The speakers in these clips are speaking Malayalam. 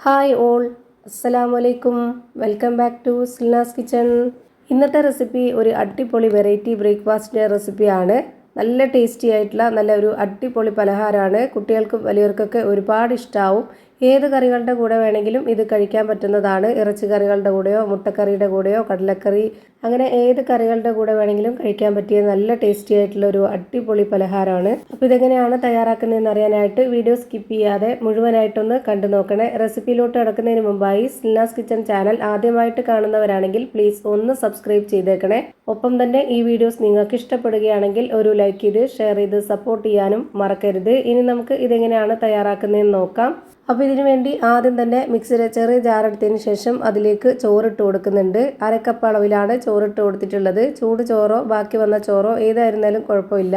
ഹായ് ഓൾ, അസ്സലാമു അലൈക്കും. Welcome back to Silna's kitchen. ഇന്നത്തെ റെസിപ്പി ഒരു അടിപൊളി വെറൈറ്റി ബ്രേക്ക്ഫാസ്റ്റിൻ്റെ റെസിപ്പിയാണ്. നല്ല ടേസ്റ്റി ആയിട്ടുള്ള നല്ല ഒരു അടിപൊളി പലഹാരമാണ്. കുട്ടികൾക്കും വലിയവർക്കൊക്കെ ഒരുപാട് ഇഷ്ടമാവും. ഏത് കറികളുടെ കൂടെ വേണമെങ്കിലും ഇത് കഴിക്കാൻ പറ്റുന്നതാണ്. ഇറച്ചി കറികളുടെ കൂടെയോ മുട്ടക്കറിയുടെ കൂടെയോ കടലക്കറി അങ്ങനെ ഏത് കറികളുടെ കൂടെ വേണമെങ്കിലും കഴിക്കാൻ പറ്റിയ നല്ല ടേസ്റ്റി ആയിട്ടുള്ള ഒരു അടിപൊളി പലഹാരമാണ്. അപ്പോൾ ഇതെങ്ങനെയാണ് തയ്യാറാക്കുന്നതെന്ന് അറിയാനായിട്ട് വീഡിയോ സ്കിപ്പ് ചെയ്യാതെ മുഴുവനായിട്ടൊന്ന് കണ്ടു നോക്കണേ. റെസിപ്പിയിലോട്ട് കിടക്കുന്നതിന് മുമ്പായി സിൽനാസ് കിച്ചൺ ചാനൽ ആദ്യമായിട്ട് കാണുന്നവരാണെങ്കിൽ പ്ലീസ് ഒന്ന് സബ്സ്ക്രൈബ് ചെയ്തേക്കണേ. ഒപ്പം തന്നെ ഈ വീഡിയോസ് നിങ്ങൾക്ക് ഇഷ്ടപ്പെടുകയാണെങ്കിൽ ഒരു ലൈക്ക് ചെയ്ത് ഷെയർ ചെയ്ത് സപ്പോർട്ട് ചെയ്യാനും മറക്കരുത്. ഇനി നമുക്ക് ഇതെങ്ങനെയാണ് തയ്യാറാക്കുന്നതെന്ന് നോക്കാം. അപ്പോൾ ഇതിനു വേണ്ടി ആദ്യം തന്നെ മിക്സിയുടെ ചെറിയ ജാറെടുത്തതിന് ശേഷം അതിലേക്ക് ചോറിട്ട് കൊടുക്കുന്നുണ്ട്. അരക്കപ്പ് അളവിലാണ് ചോറിട്ട് കൊടുത്തിട്ടുള്ളത്. ചൂട് ചോറോ ബാക്കി വന്ന ചോറോ ഏതായിരുന്നാലും കുഴപ്പമില്ല.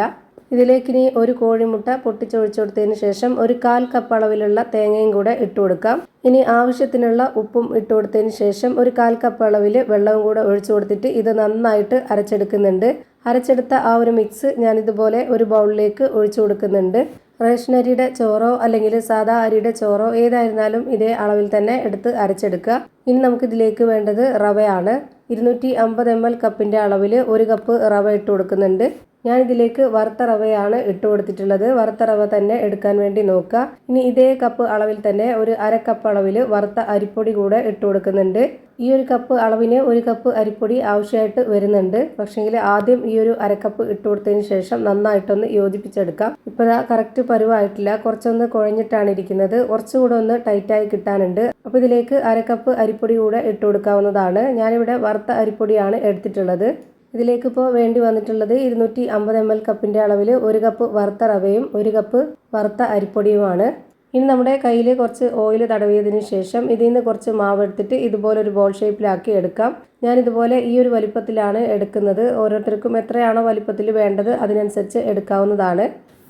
ഇതിലേക്ക് ഇനി ഒരു കോഴിമുട്ട പൊട്ടിച്ചൊഴിച്ചു കൊടുത്തതിന് ശേഷം ഒരു 1/4 കപ്പ് അളവിലുള്ള തേങ്ങയും കൂടെ ഇട്ട് കൊടുക്കാം. ഇനി ആവശ്യത്തിനുള്ള ഉപ്പും ഇട്ട് കൊടുത്തതിന് ശേഷം ഒരു 1/4 കപ്പ് അളവിൽ വെള്ളവും കൂടെ ഒഴിച്ചു കൊടുത്തിട്ട് ഇത് നന്നായിട്ട് അരച്ചെടുക്കുന്നുണ്ട്. അരച്ചെടുത്ത ആ ഒരു മിക്സ് ഞാനിതുപോലെ ഒരു ബൗളിലേക്ക് ഒഴിച്ചു കൊടുക്കുന്നുണ്ട്. റേഷൻ അരിയുടെ ചോറോ അല്ലെങ്കിൽ സാധാ അരിയുടെ ചോറോ ഏതായിരുന്നാലും ഇതേ അളവിൽ തന്നെ എടുത്ത് അരച്ചെടുക്കുക. ഇനി നമുക്കിതിലേക്ക് വേണ്ടത് റവയാണ്. 250 ml കപ്പിൻ്റെ അളവിൽ 1 കപ്പ് റവ ഇട്ട് കൊടുക്കുന്നുണ്ട്. ഞാനിതിലേക്ക് വറുത്ത റവയാണ് ഇട്ട് കൊടുത്തിട്ടുള്ളത്. വറുത്ത റവ തന്നെ എടുക്കാൻ വേണ്ടി നോക്കുക. ഇനി ഇതേ കപ്പ് അളവിൽ തന്നെ ഒരു 1/2 കപ്പ് അളവിൽ വറുത്ത അരിപ്പൊടി കൂടെ ഇട്ട് കൊടുക്കുന്നുണ്ട്. ഈ ഒരു കപ്പ് അളവിന് 1 കപ്പ് അരിപ്പൊടി ആവശ്യമായിട്ട് വരുന്നുണ്ട്. പക്ഷേങ്കിൽ ആദ്യം ഈ ഒരു 1/2 കപ്പ് ഇട്ട് കൊടുത്തതിന് ശേഷം നന്നായിട്ടൊന്ന് യോജിപ്പിച്ചെടുക്കാം. ഇപ്പോൾ കറക്റ്റ് പരുവായിട്ടില്ല, കുറച്ചൊന്ന് കുഴഞ്ഞിട്ടാണ് ഇരിക്കുന്നത്. കുറച്ചുകൂടെ ഒന്ന് ടൈറ്റായി കിട്ടാനുണ്ട്. അപ്പോൾ ഇതിലേക്ക് 1/2 കപ്പ് അരിപ്പൊടി കൂടെ ഇട്ട് കൊടുക്കാവുന്നതാണ്. ഞാനിവിടെ വറുത്ത അരിപ്പൊടിയാണ് എടുത്തിട്ടുള്ളത്. ഇതിലേക്ക് ഇപ്പോൾ വേണ്ടി വന്നിട്ടുള്ളത് 250 ml കപ്പിൻ്റെ അളവിൽ 1 കപ്പ് വറുത്ത റവയും 1 കപ്പ് വറുത്ത അരിപ്പൊടിയുമാണ്. ഇനി നമ്മുടെ കയ്യിൽ കുറച്ച് ഓയിൽ തടവിയതിന് ശേഷം ഇതിൽ നിന്ന് കുറച്ച് മാവ് എടുത്തിട്ട് ഇതുപോലെ ഒരു ബോൾ ഷേപ്പിലാക്കി എടുക്കാം. ഞാനിതുപോലെ ഈ ഒരു വലിപ്പത്തിലാണ് എടുക്കുന്നത്. ഓരോരുത്തർക്കും എത്രയാണോ വലിപ്പത്തിൽ വേണ്ടത് അതിനനുസരിച്ച് എടുക്കാവുന്നതാണ്.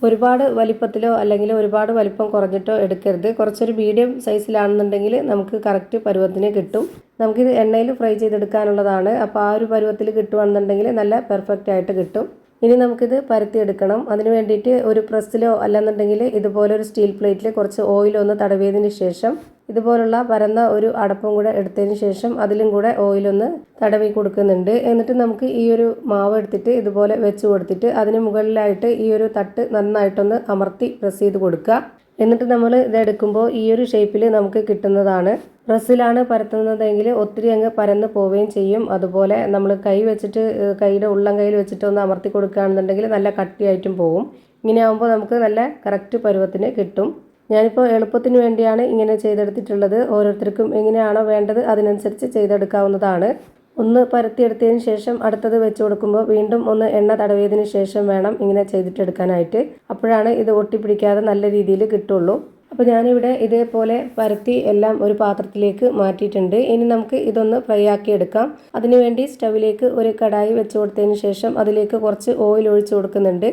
ഒരുപാട് വലിപ്പത്തിലോ അല്ലെങ്കിൽ ഒരുപാട് വലിപ്പം കുറഞ്ഞിട്ടോ എടുക്കരുത്. കുറച്ചൊരു മീഡിയം സൈസിലാണെന്നുണ്ടെങ്കിൽ നമുക്ക് കറക്റ്റ് പരുവത്തിന് കിട്ടും. നമുക്കിത് എണ്ണയിൽ ഫ്രൈ ചെയ്തെടുക്കാനുള്ളതാണ്. അപ്പോൾ ആ ഒരു പരുവത്തിൽ കിട്ടുകയാണെന്നുണ്ടെങ്കിൽ നല്ല പെർഫെക്റ്റ് ആയിട്ട് കിട്ടും. ഇനി നമുക്കിത് പരത്തിയെടുക്കണം. അതിന് വേണ്ടിയിട്ട് ഒരു പ്രസ്സിലോ അല്ലെന്നുണ്ടെങ്കിൽ ഇതുപോലൊരു സ്റ്റീൽ പ്ലേറ്റിൽ കുറച്ച് ഓയിലൊന്ന് തടവിയതിന് ശേഷം ഇതുപോലുള്ള പരന്ന ഒരു അടപ്പും കൂടെ എടുത്തതിന് ശേഷം അതിലും കൂടെ ഓയിലൊന്ന് തടവി കൊടുക്കുന്നുണ്ട്. എന്നിട്ട് നമുക്ക് ഈ ഒരു മാവ് എടുത്തിട്ട് ഇതുപോലെ വെച്ച് കൊടുത്തിട്ട് അതിന് മുകളിലായിട്ട് ഈ ഒരു തട്ട് നന്നായിട്ടൊന്ന് അമർത്തി പ്രസ് ചെയ്ത് കൊടുക്കുക. എന്നിട്ട് നമ്മൾ ഇതെടുക്കുമ്പോൾ ഈ ഒരു ഷേപ്പിൽ നമുക്ക് കിട്ടുന്നതാണ്. പ്രസ്സിലാണ് പരത്തുന്നതെങ്കിൽ ഒത്തിരി അങ്ങ് പരന്ന് പോവുകയും ചെയ്യും. അതുപോലെ നമ്മൾ കൈ വെച്ചിട്ട് കൈയുടെ ഉള്ളം കയ്യിൽ വെച്ചിട്ട് ഒന്ന് അമർത്തി കൊടുക്കുകയാണെന്നുണ്ടെങ്കിൽ നല്ല കട്ടിയായിട്ടും പോവും. ഇങ്ങനെ ആകുമ്പോൾ നമുക്ക് നല്ല കറക്റ്റ് പരുവത്തിന് കിട്ടും. ഞാനിപ്പോൾ എളുപ്പത്തിന് വേണ്ടിയാണ് ഇങ്ങനെ ചെയ്തെടുത്തിട്ടുള്ളത്. ഓരോരുത്തർക്കും എങ്ങനെയാണോ വേണ്ടത് അതിനനുസരിച്ച് ചെയ്തെടുക്കാവുന്നതാണ്. ഒന്ന് പരത്തിയെടുത്തതിന് ശേഷം അടുത്തത് വെച്ച് കൊടുക്കുമ്പോൾ വീണ്ടും ഒന്ന് എണ്ണ തടവിയതിന് ശേഷം വേണം ഇങ്ങനെ ചെയ്തിട്ടെടുക്കാനായിട്ട്. അപ്പോഴാണ് ഇത് ഒട്ടിപ്പിടിക്കാതെ നല്ല രീതിയിൽ കിട്ടുള്ളൂ. അപ്പോൾ ഞാനിവിടെ ഇതേപോലെ പരത്തി എല്ലാം ഒരു പാത്രത്തിലേക്ക് മാറ്റിയിട്ടുണ്ട്. ഇനി നമുക്ക് ഇതൊന്ന് ഫ്രൈ ആക്കി എടുക്കാം. അതിനുവേണ്ടി സ്റ്റവിലേക്ക് ഒരു കടായി വെച്ച് കൊടുത്തതിന് ശേഷം അതിലേക്ക് കുറച്ച് ഓയിൽ ഒഴിച്ച് കൊടുക്കുന്നുണ്ട്.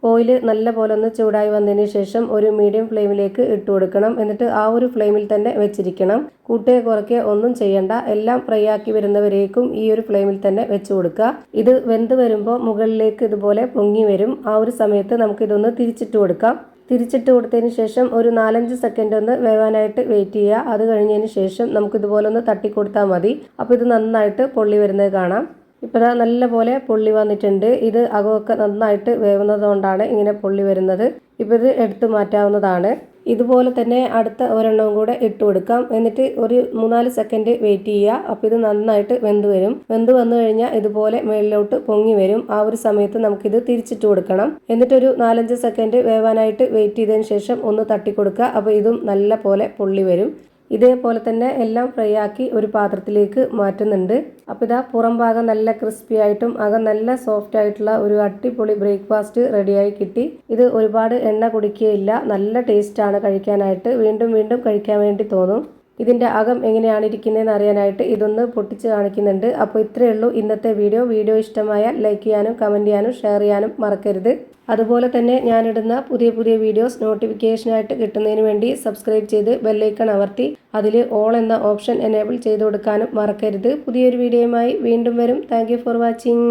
ഓയിൽ നല്ല പോലെ ഒന്ന് ചൂടായി വന്നതിന് ശേഷം ഒരു മീഡിയം ഫ്ലെയിമിലേക്ക് ഇട്ട് കൊടുക്കണം. എന്നിട്ട് ആ ഒരു ഫ്ലെയിമിൽ തന്നെ വെച്ചിരിക്കണം. കൂട്ടുക കുറയ്ക്കുക ഒന്നും ചെയ്യണ്ട. എല്ലാം ഫ്രൈ ആക്കി വരുന്നവരേക്കും ഈ ഒരു ഫ്ലെയിമിൽ തന്നെ വെച്ച് കൊടുക്കുക. ഇത് വെന്ത് വരുമ്പോൾ മുകളിലേക്ക് ഇതുപോലെ പൊങ്ങി വരും. ആ ഒരു സമയത്ത് നമുക്കിതൊന്ന് തിരിച്ചിട്ട് കൊടുക്കാം. തിരിച്ചിട്ട് കൊടുത്തതിന് ശേഷം ഒരു 4-5 സെക്കൻഡ് ഒന്ന് വേവാനായിട്ട് വെയിറ്റ് ചെയ്യുക. അത് കഴിഞ്ഞതിന് ശേഷം നമുക്കിതുപോലെ ഒന്ന് തട്ടിക്കൊടുത്താൽ മതി. അപ്പോൾ ഇത് നന്നായിട്ട് പൊള്ളി വരുന്നത് കാണാം. ഇപ്പോൾ നല്ല പോലെ പൊള്ളി വന്നിട്ടുണ്ട്. ഇത് അകമൊക്കെ നന്നായിട്ട് വേവുന്നത് കൊണ്ടാണ് ഇങ്ങനെ പൊള്ളി വരുന്നത്. ഇപ്പോൾ ഇത് എടുത്തു മാറ്റാവുന്നതാണ്. ഇതുപോലെ തന്നെ അടുത്ത ഒരെണ്ണവും കൂടെ ഇട്ട് കൊടുക്കാം. എന്നിട്ട് ഒരു 3-4 സെക്കൻഡ് വെയിറ്റ് ചെയ്യുക. അപ്പോൾ ഇത് നന്നായിട്ട് വെന്ത് വരും. വെന്ത് വന്നു കഴിഞ്ഞാൽ ഇതുപോലെ മേളിലോട്ട് പൊങ്ങി വരും. ആ ഒരു സമയത്ത് നമുക്കിത് തിരിച്ചിട്ട് കൊടുക്കണം. എന്നിട്ടൊരു 4-5 സെക്കൻഡ് വേവാനായിട്ട് വെയിറ്റ് ചെയ്തതിന് ശേഷം ഒന്ന് തട്ടിക്കൊടുക്കുക. അപ്പോൾ ഇതും നല്ല പോലെ പൊള്ളി വരും. ഇതേപോലെ തന്നെ എല്ലാം ഫ്രൈ ആക്കി ഒരു പാത്രത്തിലേക്ക് മാറ്റുന്നുണ്ട്. അപ്പോൾ ഇതാ പുറം ഭാഗം നല്ല ക്രിസ്പി ആയിട്ടും അകം നല്ല സോഫ്റ്റ് ആയിട്ടുള്ള ഒരു അടിപൊളി ബ്രേക്ക്ഫാസ്റ്റ് റെഡിയായി കിട്ടി. ഇത് ഒരുപാട് എണ്ണ കുടിക്കുകയില്ല. നല്ല ടേസ്റ്റാണ് കഴിക്കാനായിട്ട്. വീണ്ടും വീണ്ടും കഴിക്കാൻ വേണ്ടി തോന്നും. ഇതിൻ്റെ അകം എങ്ങനെയാണ് ഇരിക്കുന്നതെന്ന് അറിയാനായിട്ട് ഇതൊന്ന് പൊട്ടിച്ച് കാണിക്കുന്നുണ്ട്. അപ്പോൾ ഇത്രയേ ഉള്ളൂ ഇന്നത്തെ വീഡിയോ ഇഷ്ടമായാൽ ലൈക്ക് ചെയ്യാനും കമൻറ്റ് ചെയ്യാനും ഷെയർ ചെയ്യാനും മറക്കരുത്. അതുപോലെ തന്നെ ഞാനിടുന്ന പുതിയ പുതിയ വീഡിയോസ് നോട്ടിഫിക്കേഷനായിട്ട് കിട്ടുന്നതിന് വേണ്ടി സബ്സ്ക്രൈബ് ചെയ്ത് ബെല്ലൈക്കൺ അമർത്തി അതിൽ ഓൾ എന്ന ഓപ്ഷൻ എനേബിൾ ചെയ്ത് കൊടുക്കാനും മറക്കരുത്. പുതിയൊരു വീഡിയോയുമായി വീണ്ടും വരും. Thank you for watching.